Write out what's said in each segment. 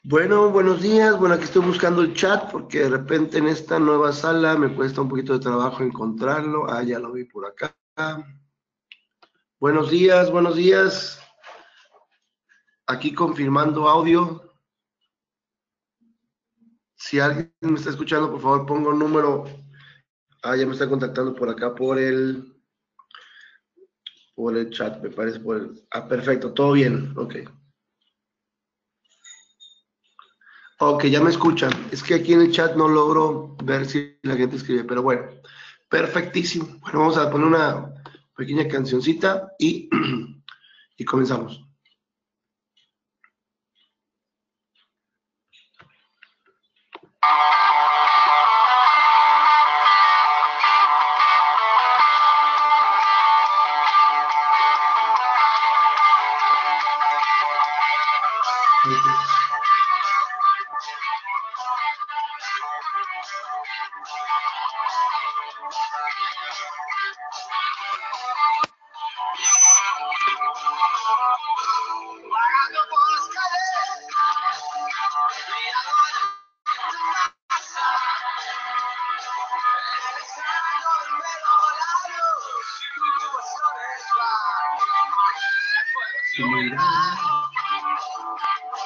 Bueno, buenos días. Bueno, aquí estoy buscando el chat porque de repente en esta nueva sala me cuesta un poquito de trabajo encontrarlo. Ah, ya lo vi por acá. Buenos días, buenos días. Aquí confirmando audio. Si alguien me está escuchando, por favor, pongo un número. Ah, ya me está contactando por acá por el chat, me parece. Perfecto, todo bien. Ok. Ok, ya me escuchan. Es que aquí en el chat no logro ver si la gente escribe, pero bueno, perfectísimo. Bueno, vamos a poner una pequeña cancioncita y comenzamos.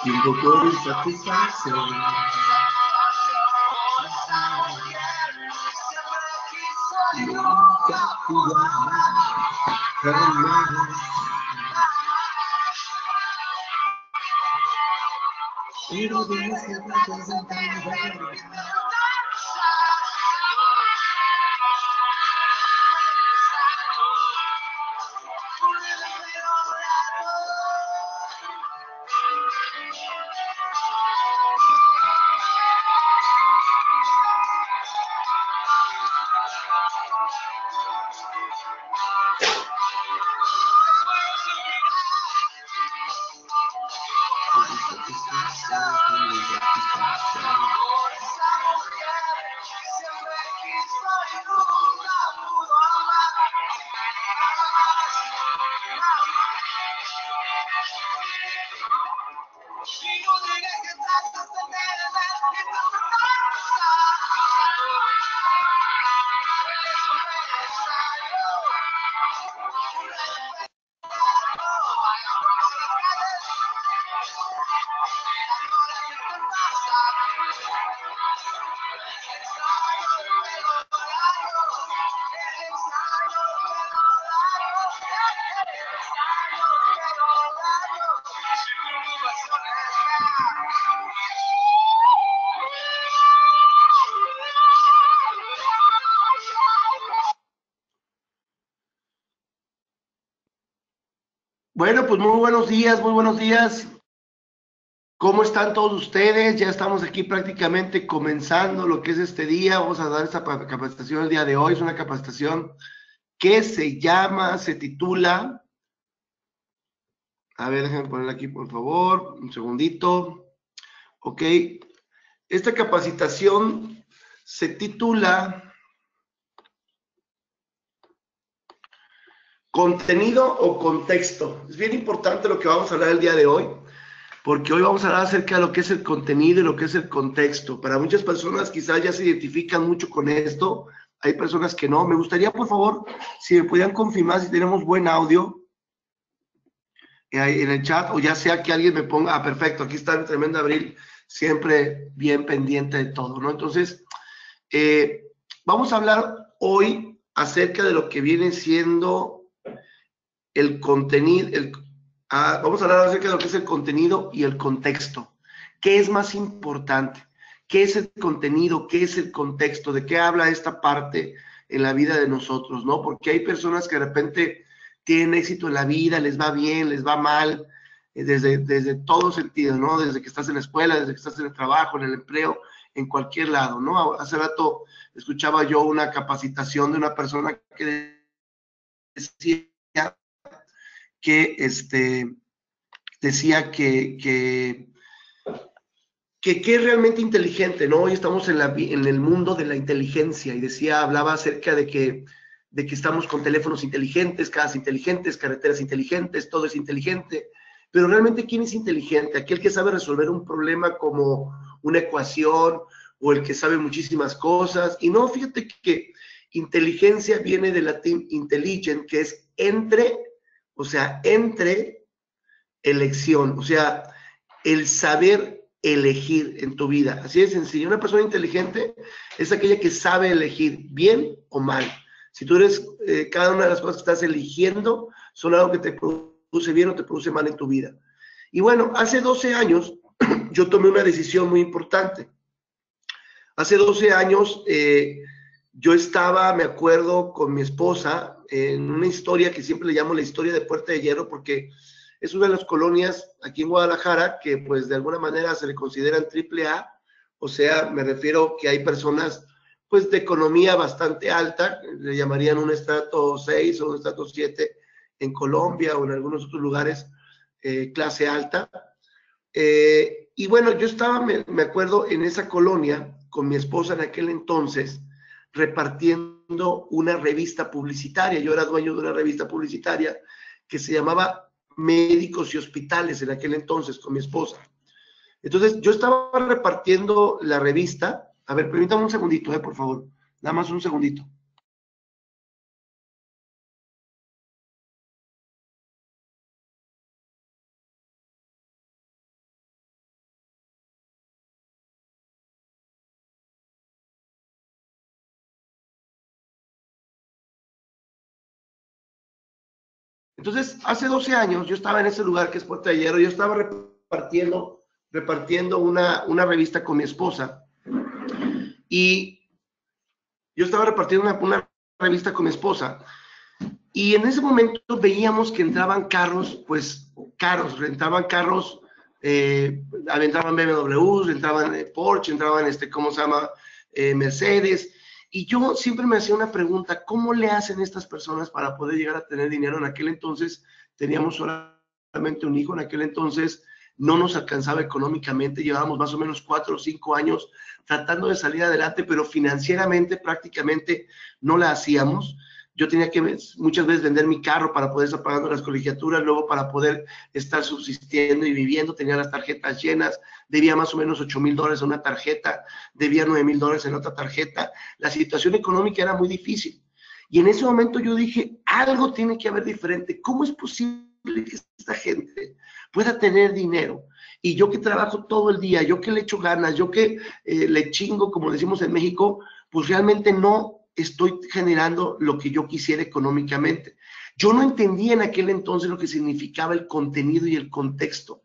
Y un poco de satisfacción. Nunca jugar jamás. Pero tienes que representar. Bueno, pues muy buenos días, muy buenos días. ¿Cómo están todos ustedes? Ya estamos aquí prácticamente comenzando lo que es este día. Vamos a dar esta capacitación el día de hoy. Es una capacitación que se titula, a ver, déjenme ponerla aquí por favor, un segundito. Ok, esta capacitación se titula Contenido o contexto. Es bien importante lo que vamos a hablar el día de hoy, porque hoy vamos a hablar acerca de lo que es el contenido y lo que es el contexto. Para muchas personas quizás ya se identifican mucho con esto, hay personas que no. Me gustaría, por favor, si me pudieran confirmar si tenemos buen audio en el chat, o ya sea que alguien me ponga, perfecto, aquí está el tremendo Abril, siempre bien pendiente de todo, ¿no? Entonces, eh, vamos a hablar hoy acerca de lo que viene siendo el contenido, vamos a hablar acerca de lo que es el contenido y el contexto. ¿Qué es más importante? ¿Qué es el contenido? ¿Qué es el contexto? ¿De qué habla esta parte en la vida de nosotros, no? Porque hay personas que de repente tienen éxito en la vida, les va bien, les va mal, desde todo sentido, ¿no? Desde que estás en la escuela, desde que estás en el trabajo, en el empleo, en cualquier lado, ¿no? Hace rato escuchaba yo una capacitación de una persona que decía que decía que es realmente inteligente, ¿no? Hoy estamos en el mundo de la inteligencia y hablaba acerca de que estamos con teléfonos inteligentes, casas inteligentes, carreteras inteligentes, todo es inteligente, Pero realmente, ¿quién es inteligente? Aquel que sabe resolver un problema como una ecuación o el que sabe muchísimas cosas. Y no, fíjate que inteligencia viene del latín intelligent, que es entre, o sea, entre elección, o sea, el saber elegir en tu vida. Así de sencillo. Una persona inteligente es aquella que sabe elegir bien o mal. Si tú eres, cada una de las cosas que estás eligiendo son algo que te produce bien o te produce mal en tu vida. Y bueno, hace 12 años yo tomé una decisión muy importante. Hace 12 años yo estaba, me acuerdo, con mi esposa en una historia que siempre le llamo la historia de Puerta de Hierro, porque es una de las colonias aquí en Guadalajara que pues de alguna manera se le consideran AAA, o sea, me refiero que hay personas pues de economía bastante alta, le llamarían un estrato 6 o un estrato 7 en Colombia o en algunos otros lugares, clase alta. Y bueno, yo estaba, me acuerdo, en esa colonia con mi esposa en aquel entonces, repartiendo una revista publicitaria. Yo era dueño de una revista publicitaria que se llamaba Médicos y Hospitales en aquel entonces con mi esposa. Entonces, yo estaba repartiendo la revista. A ver, permítame un segundito, por favor. Nada más un segundito. Entonces, hace 12 años yo estaba en ese lugar que es Puerta de Hierro, yo estaba repartiendo una revista con mi esposa y yo estaba repartiendo una revista con mi esposa y en ese momento veíamos que entraban carros, pues caros, rentaban carros, entraban BMWs, entraban Porsche, entraban, ¿cómo se llama? Mercedes. Y yo siempre me hacía una pregunta, ¿cómo le hacen estas personas para poder llegar a tener dinero? En aquel entonces teníamos solamente un hijo, en aquel entonces no nos alcanzaba económicamente, llevábamos más o menos 4 o 5 años tratando de salir adelante, pero financieramente prácticamente no la hacíamos. Yo tenía que muchas veces vender mi carro para poder estar pagando las colegiaturas, luego para poder estar subsistiendo y viviendo, tenía las tarjetas llenas, debía más o menos $8,000 a una tarjeta, debía $9,000 en otra tarjeta, la situación económica era muy difícil. Y en ese momento yo dije, algo tiene que haber diferente, ¿cómo es posible que esta gente pueda tener dinero? Y yo que trabajo todo el día, yo que le echo ganas, yo que le chingo, como decimos en México, pues realmente no estoy generando lo que yo quisiera económicamente. Yo no entendía en aquel entonces lo que significaba el contenido y el contexto.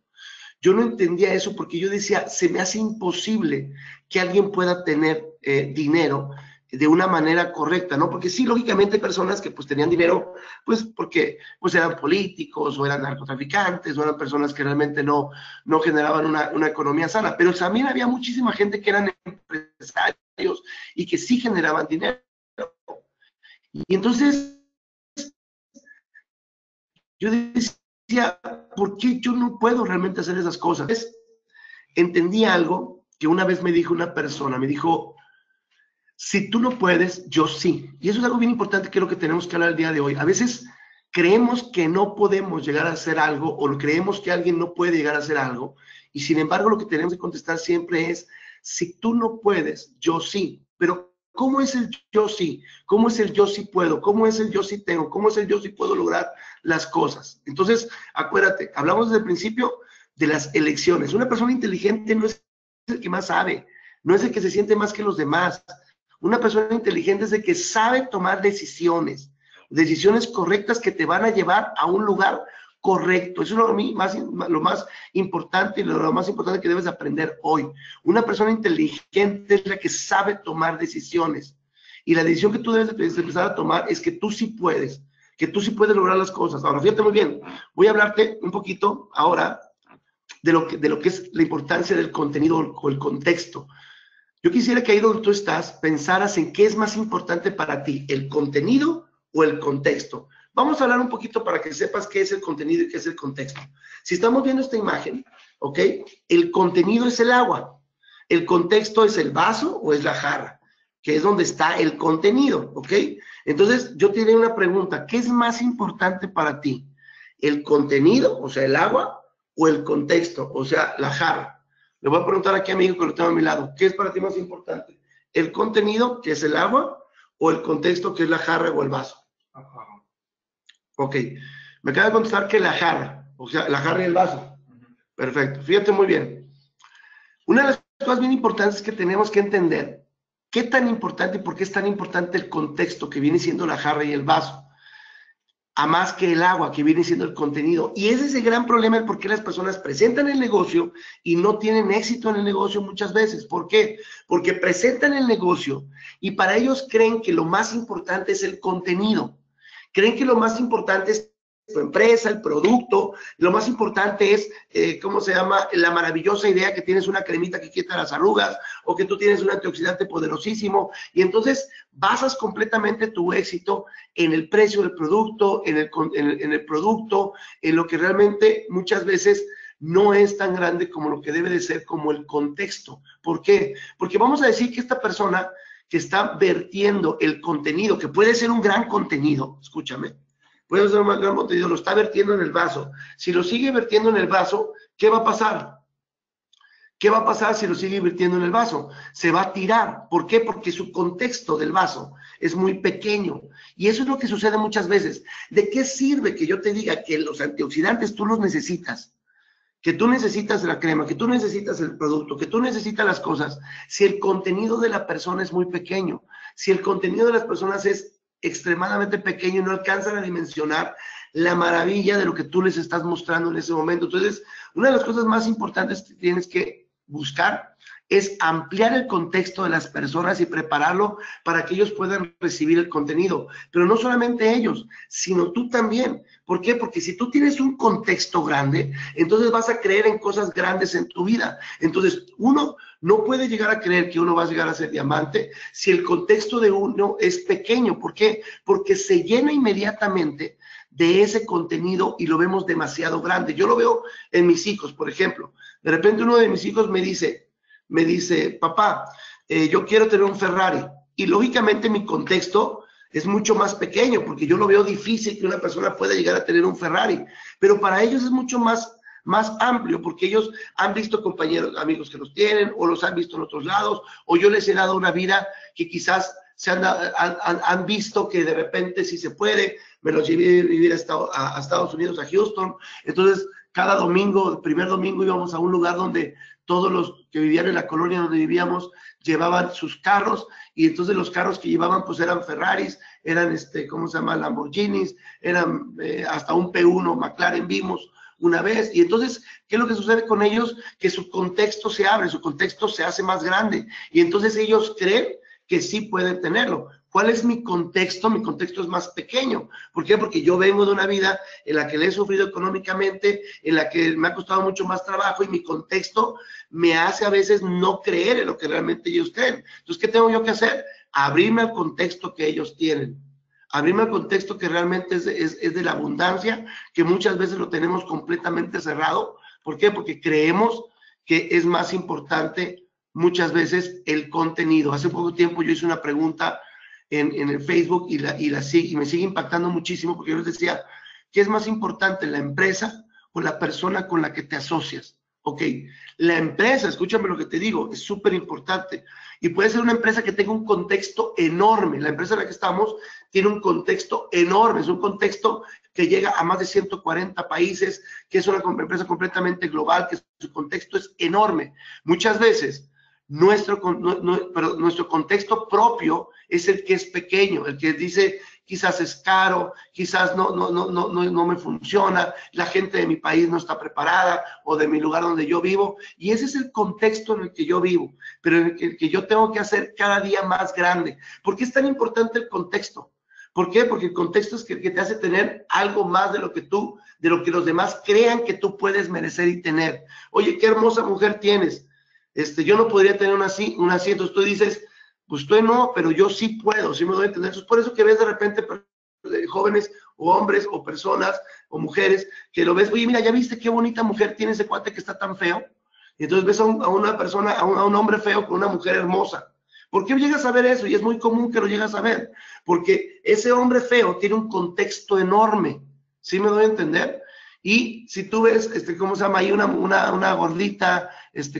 Yo no entendía eso porque yo decía, se me hace imposible que alguien pueda tener dinero de una manera correcta, ¿no? Porque sí, lógicamente hay personas que pues tenían dinero, pues porque pues eran políticos o eran narcotraficantes o eran personas que realmente no generaban una economía sana, pero también había muchísima gente que eran empresarios y que sí generaban dinero. Y entonces yo decía, ¿por qué yo no puedo realmente hacer esas cosas? Entendí algo que una vez me dijo una persona, me dijo, si tú no puedes, yo sí. Y eso es algo bien importante que es lo que tenemos que hablar el día de hoy. A veces creemos que no podemos llegar a hacer algo o creemos que alguien no puede llegar a hacer algo y sin embargo lo que tenemos que contestar siempre es, si tú no puedes, yo sí. Pero ¿cómo es el yo sí? ¿Cómo es el yo sí puedo? ¿Cómo es el yo sí tengo? ¿Cómo es el yo sí puedo lograr las cosas? Entonces, acuérdate, hablamos desde el principio de las elecciones. Una persona inteligente no es el que más sabe, no es el que se siente más que los demás. Una persona inteligente es el que sabe tomar decisiones correctas que te van a llevar a un lugar correcto. Eso es lo más importante y lo más importante que debes aprender hoy. Una persona inteligente es la que sabe tomar decisiones. Y la decisión que tú debes de empezar a tomar es que tú sí puedes, lograr las cosas. Ahora, fíjate muy bien, voy a hablarte un poquito ahora de lo que es la importancia del contenido o el contexto. Yo quisiera que ahí donde tú estás pensaras en qué es más importante para ti, el contenido o el contexto. Vamos a hablar un poquito para que sepas qué es el contenido y qué es el contexto. Si estamos viendo esta imagen, ¿ok? El contenido es el agua. El contexto es el vaso o es la jarra, que es donde está el contenido, ¿ok? Entonces, yo tenía una pregunta. ¿Qué es más importante para ti? ¿El contenido, o sea, el agua, o el contexto, o sea, la jarra. Le voy a preguntar aquí a mi hijo que lo tengo a mi lado, ¿qué es para ti más importante? ¿El contenido, que es el agua, o el contexto, que es la jarra o el vaso? Ajá. Ok, me acaba de contestar que la jarra, o sea, la jarra y el vaso. Perfecto, fíjate muy bien. Una de las cosas bien importantes que tenemos que entender, qué tan importante y por qué es tan importante el contexto que viene siendo la jarra y el vaso, a más que el agua, que viene siendo el contenido. Y ese es el gran problema de por qué las personas presentan el negocio y no tienen éxito en el negocio muchas veces. ¿Por qué? Porque presentan el negocio y para ellos creen que lo más importante es el contenido. Creen que lo más importante es tu empresa, el producto, lo más importante es, ¿cómo se llama? La maravillosa idea que tienes una cremita que quita las arrugas o que tú tienes un antioxidante poderosísimo y entonces basas completamente tu éxito en el precio del producto, en el producto, en lo que realmente muchas veces no es tan grande como lo que debe de ser, como el contexto. ¿Por qué? Porque vamos a decir que esta persona que está vertiendo el contenido, que puede ser un gran contenido, escúchame, puede ser un gran contenido, lo está vertiendo en el vaso. Si lo sigue vertiendo en el vaso, ¿qué va a pasar? ¿Qué va a pasar si lo sigue invirtiendo en el vaso? Se va a tirar. ¿Por qué? Porque su contexto del vaso es muy pequeño. Y eso es lo que sucede muchas veces. ¿De qué sirve que yo te diga que los antioxidantes tú los necesitas? Que tú necesitas la crema, que tú necesitas el producto, que tú necesitas las cosas, si el contenido de la persona es muy pequeño, si el contenido de las personas es extremadamente pequeño y no alcanzan a dimensionar la maravilla de lo que tú les estás mostrando en ese momento. Entonces, una de las cosas más importantes que tienes que buscar es ampliar el contexto de las personas y prepararlo para que ellos puedan recibir el contenido. Pero no solamente ellos, sino tú también. ¿Por qué? Porque si tú tienes un contexto grande, entonces vas a creer en cosas grandes en tu vida. Entonces, uno no puede llegar a creer que uno va a llegar a ser diamante si el contexto de uno es pequeño. ¿Por qué? Porque se llena inmediatamente de ese contenido y lo vemos demasiado grande. Yo lo veo en mis hijos, por ejemplo. De repente uno de mis hijos me dice, papá, yo quiero tener un Ferrari. Y lógicamente mi contexto es mucho más pequeño, porque yo lo veo difícil que una persona pueda llegar a tener un Ferrari. Pero para ellos es mucho más amplio, porque ellos han visto compañeros, amigos que los tienen, o los han visto en otros lados, o yo les he dado una vida que quizás han visto que de repente si se puede, me los llevé a vivir a Estados Unidos, a Houston. Entonces, cada domingo, el primer domingo íbamos a un lugar donde todos los que vivían en la colonia donde vivíamos llevaban sus carros y entonces los carros que llevaban pues eran Ferraris, eran ¿cómo se llama? Lamborghinis, eran hasta un P1 McLaren vimos una vez. Y entonces, ¿qué es lo que sucede con ellos? Que su contexto se abre, su contexto se hace más grande y entonces ellos creen que sí pueden tenerlo. ¿Cuál es mi contexto? Mi contexto es más pequeño. ¿Por qué? Porque yo vengo de una vida en la que le he sufrido económicamente, en la que me ha costado mucho más trabajo y mi contexto me hace a veces no creer en lo que realmente ellos creen. Entonces, ¿qué tengo yo que hacer? Abrirme al contexto que ellos tienen. Abrirme al contexto que realmente es de la abundancia, que muchas veces lo tenemos completamente cerrado. ¿Por qué? Porque creemos que es más importante muchas veces el contenido. Hace poco tiempo yo hice una pregunta en el Facebook y me sigue impactando muchísimo porque yo les decía, ¿qué es más importante, la empresa o la persona con la que te asocias? Ok, la empresa, escúchame lo que te digo, es súper importante y puede ser una empresa que tenga un contexto enorme. La empresa en la que estamos tiene un contexto enorme, es un contexto que llega a más de 140 países, que es una empresa completamente global, que su contexto es enorme. Muchas veces nuestro contexto propio es el que es pequeño, el que dice quizás es caro, quizás no me funciona, la gente de mi país no está preparada o de mi lugar donde yo vivo, y ese es el contexto en el que yo vivo, pero en el que yo tengo que hacer cada día más grande. ¿Por qué es tan importante el contexto? ¿Por qué? Porque el contexto es que te hace tener algo más de lo que los demás crean que tú puedes merecer y tener. Oye, qué hermosa mujer tienes. Yo no podría tener un asiento. Tú dices, pues tú no, pero yo sí puedo, sí me doy a entender. Eso es por eso que ves de repente jóvenes o hombres o personas o mujeres que lo ves, oye, mira, ¿ya viste qué bonita mujer tiene ese cuate que está tan feo? Y entonces ves a una persona, a un hombre feo con una mujer hermosa. ¿Por qué llegas a ver eso? Y es muy común que lo llegas a ver, porque ese hombre feo tiene un contexto enorme, ¿sí me doy a entender? Y si tú ves, ¿cómo se llama? Hay una gordita,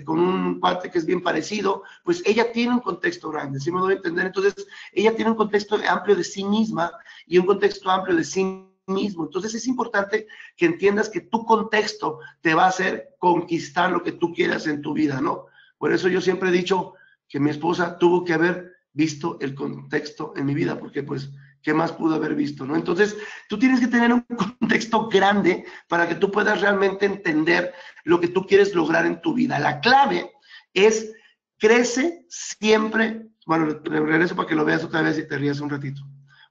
con un cuate que es bien parecido, pues ella tiene un contexto grande, ¿sí me doy a entender? Entonces, ella tiene un contexto amplio de sí misma y un contexto amplio de sí mismo. Entonces, es importante que entiendas que tu contexto te va a hacer conquistar lo que tú quieras en tu vida, ¿no? Por eso yo siempre he dicho que mi esposa tuvo que haber visto el contexto en mi vida, porque pues, ¿qué más pudo haber visto, no? Entonces, tú tienes que tener un contexto grande para que tú puedas realmente entender lo que tú quieres lograr en tu vida. La clave es, crece siempre. Bueno, regreso para que lo veas otra vez y te rías un ratito,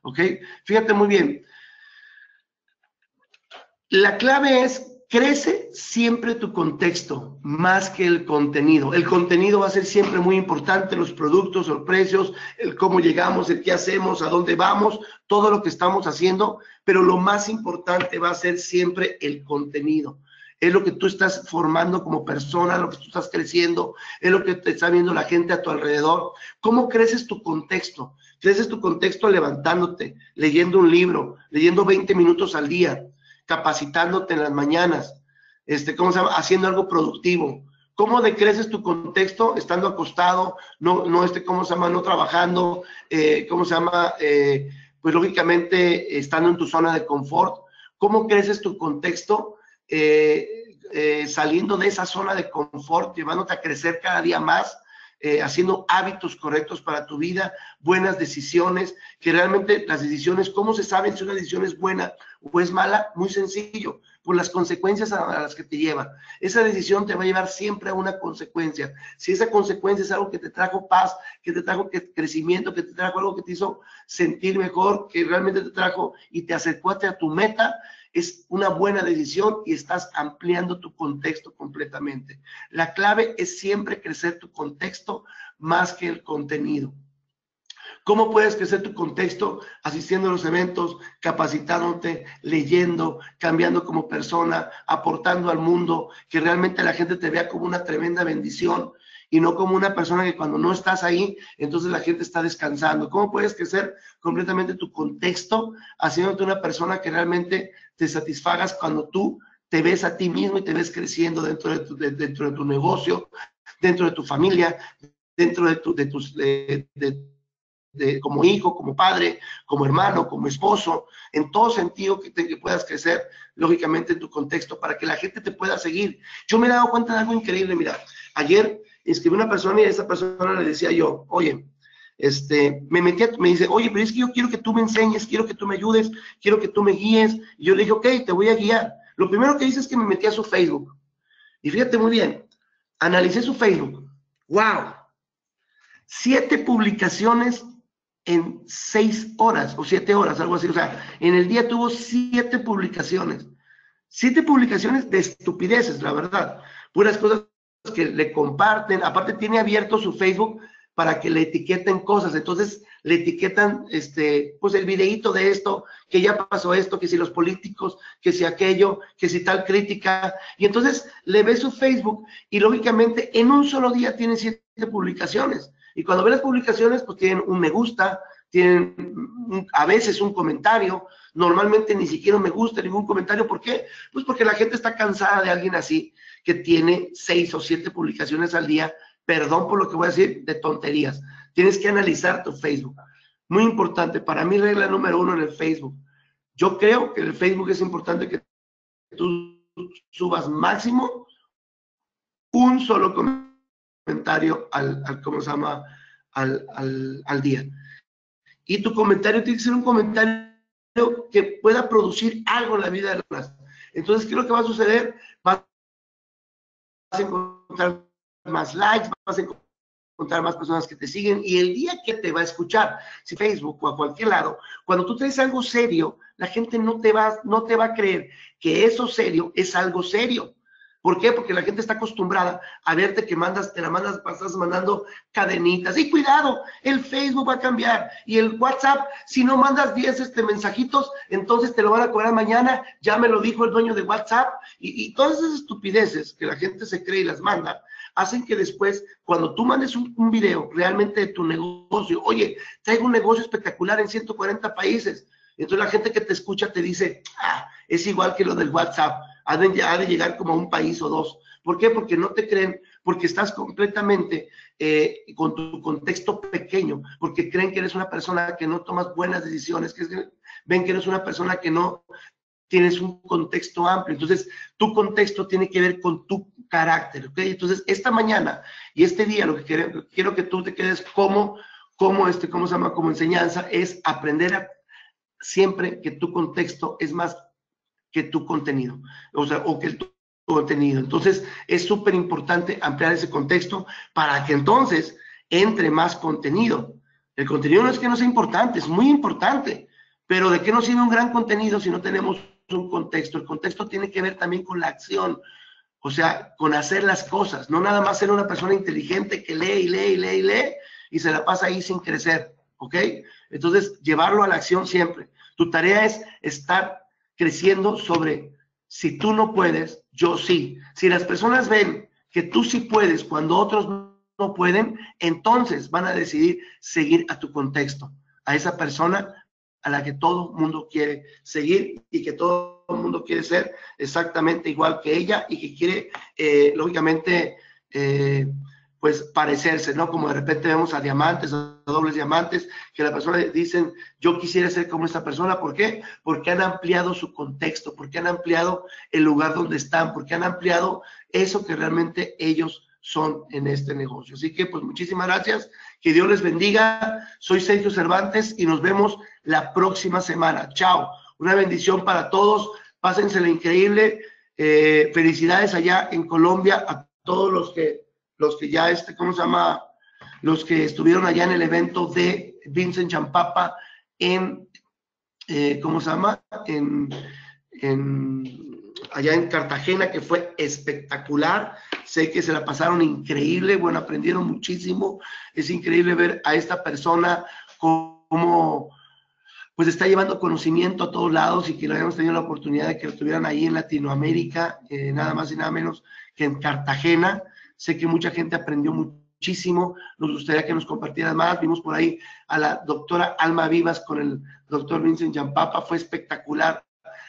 ¿ok? Fíjate muy bien. La clave es, crece siempre tu contexto, más que el contenido. El contenido va a ser siempre muy importante, los productos, los precios, el cómo llegamos, el qué hacemos, a dónde vamos, todo lo que estamos haciendo, pero lo más importante va a ser siempre el contenido. Es lo que tú estás formando como persona, lo que tú estás creciendo, es lo que te está viendo la gente a tu alrededor. ¿Cómo creces tu contexto? Creces tu contexto levantándote, leyendo un libro, leyendo 20 minutos al día, capacitándote en las mañanas, ¿cómo se llama? Haciendo algo productivo. ¿Cómo decreces tu contexto estando acostado, no, ¿cómo se llama? No trabajando, ¿cómo se llama? Pues lógicamente estando en tu zona de confort. ¿Cómo creces tu contexto saliendo de esa zona de confort, llevándote a crecer cada día más? Haciendo hábitos correctos para tu vida, buenas decisiones, que realmente las decisiones, ¿cómo se sabe si una decisión es buena o es mala? Muy sencillo, por las consecuencias a las que te lleva. Esa decisión te va a llevar siempre a una consecuencia. Si esa consecuencia es algo que te trajo paz, que te trajo crecimiento, que te trajo algo que te hizo sentir mejor, que realmente te trajo y te acercó a tu meta, es una buena decisión y estás ampliando tu contexto completamente. La clave es siempre crecer tu contexto más que el contenido. ¿Cómo puedes crecer tu contexto? Asistiendo a los eventos, capacitándote, leyendo, cambiando como persona, aportando al mundo, que realmente la gente te vea como una tremenda bendición y no como una persona que cuando no estás ahí, entonces la gente está descansando. ¿Cómo puedes crecer completamente tu contexto haciéndote una persona que realmente te satisfagas cuando tú te ves a ti mismo y te ves creciendo dentro de tu negocio, dentro de tu familia, dentro como hijo, como padre, como hermano, como esposo, en todo sentido que puedas crecer, lógicamente, en tu contexto, para que la gente te pueda seguir. Yo me he dado cuenta de algo increíble. Mira, ayer escribí una persona y a esa persona le decía yo, oye, me dice, oye, pero es que yo quiero que tú me enseñes, quiero que tú me ayudes, quiero que tú me guíes. Y yo le dije, ok, te voy a guiar. Lo primero que hice es que me metí a su Facebook. Y fíjate muy bien, analicé su Facebook. ¡Wow! 7 publicaciones en 6 horas o 7 horas, algo así. O sea, en el día tuvo 7 publicaciones. 7 publicaciones de estupideces, la verdad. Puras cosas que le comparten. Aparte tiene abierto su Facebook para que le etiqueten cosas. Entonces le etiquetan pues el videíto de esto, que ya pasó esto, que si los políticos, que si aquello, que si tal crítica. Y entonces le ve su Facebook y lógicamente en un solo día tiene 7 publicaciones. Y cuando ve las publicaciones, pues tienen un me gusta, tienen a veces un comentario, normalmente ni siquiera un me gusta, ningún comentario. ¿Por qué? Pues porque la gente está cansada de alguien así, que tiene 6 o 7 publicaciones al día, perdón por lo que voy a decir, de tonterías. Tienes que analizar tu Facebook. Muy importante, para mí regla número 1 en el Facebook. Yo creo que en el Facebook es importante que tú subas máximo un solo comentario ¿cómo se llama? Al día. Y tu comentario tiene que ser un comentario que pueda producir algo en la vida de las personas. Entonces, ¿qué es lo que va a suceder? Vas a encontrar más likes, vas a encontrar más personas que te siguen, y el día que te va a escuchar, si Facebook o a cualquier lado, cuando tú traes algo serio, la gente no te va a creer que eso serio es algo serio. ¿Por qué? Porque la gente está acostumbrada a verte que estás mandando cadenitas. Y cuidado, el Facebook va a cambiar. Y el WhatsApp, si no mandas 10 mensajitos, entonces te lo van a cobrar mañana. Ya me lo dijo el dueño de WhatsApp. Y todas esas estupideces que la gente se cree y las manda, hacen que después, cuando tú mandes un video realmente de tu negocio, oye, traigo un negocio espectacular en 140 países. Entonces la gente que te escucha te dice, es igual que lo del WhatsApp. ha de llegar como a un país o dos. ¿Por qué? Porque no te creen, porque estás completamente con tu contexto pequeño, porque creen que eres una persona que no tomas buenas decisiones, ven que eres una persona que no tienes un contexto amplio. Entonces, tu contexto tiene que ver con tu carácter, ¿ok? Entonces, esta mañana y este día, lo que quiero que tú te quedes como enseñanza, es aprender a siempre que tu contexto es más que tu contenido, o que tu contenido. Entonces, es súper importante ampliar ese contexto para que entonces entre más contenido. El contenido no es que no sea importante, es muy importante, pero ¿de qué nos sirve un gran contenido si no tenemos un contexto? El contexto tiene que ver también con la acción, o sea, con hacer las cosas, no nada más ser una persona inteligente que lee y lee y lee y lee y se la pasa ahí sin crecer, ¿ok? Entonces, llevarlo a la acción siempre. Tu tarea es estar creciendo sobre, si tú no puedes, yo sí. Si las personas ven que tú sí puedes cuando otros no pueden, entonces van a decidir seguir a tu contexto, a esa persona a la que todo mundo quiere seguir y que todo el mundo quiere ser exactamente igual que ella y que quiere, lógicamente, pues parecerse, ¿no? Como de repente vemos a diamantes, a dobles diamantes, que la persona dicen, yo quisiera ser como esta persona. ¿Por qué? Porque han ampliado su contexto, porque han ampliado el lugar donde están, porque han ampliado eso que realmente ellos son en este negocio. Así que, pues, muchísimas gracias. Que Dios les bendiga. Soy Sergio Cervantes y nos vemos la próxima semana. Chao. Una bendición para todos. Pásensela increíble. Felicidades allá en Colombia a todos los que ya, los que estuvieron allá en el evento de Vincent Champapa en, allá en Cartagena, que fue espectacular. Sé que se la pasaron increíble, bueno, aprendieron muchísimo. Es increíble ver a esta persona como pues está llevando conocimiento a todos lados y que lo hayamos tenido la oportunidad de que lo tuvieran ahí en Latinoamérica, nada más y nada menos que en Cartagena. Sé que mucha gente aprendió muchísimo, nos gustaría que nos compartieran más. Vimos por ahí a la doctora Alma Vivas con el doctor Vincent Champapa, fue espectacular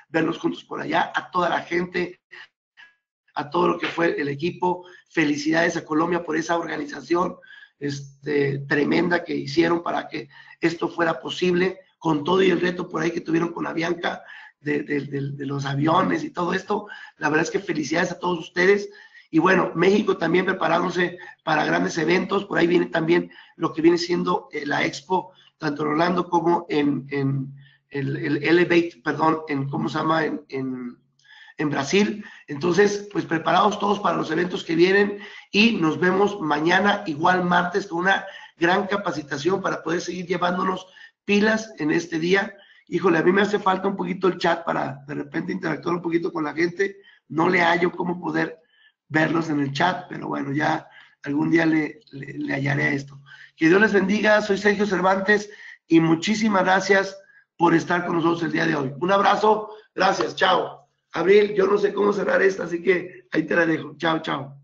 verlos juntos por allá, a toda la gente, a todo lo que fue el equipo. Felicidades a Colombia por esa organización tremenda que hicieron para que esto fuera posible, con todo y el reto por ahí que tuvieron con Avianca de los aviones y todo esto. La verdad es que felicidades a todos ustedes. Y bueno, México también preparándose para grandes eventos. Por ahí viene también lo que viene siendo la Expo, tanto en Orlando como en el Elevate, perdón, en Brasil. Entonces, pues preparados todos para los eventos que vienen y nos vemos mañana, igual martes, con una gran capacitación para poder seguir llevándonos pilas en este día. Híjole, a mí me hace falta un poquito el chat para de repente interactuar un poquito con la gente. No le hallo cómo poder verlos en el chat, pero bueno, ya algún día le hallaré a esto. Que Dios les bendiga. Soy Sergio Cervantes y muchísimas gracias por estar con nosotros el día de hoy. Un abrazo. Gracias. Chao. Abril, yo no sé cómo cerrar esta, así que ahí te la dejo. Chao, chao.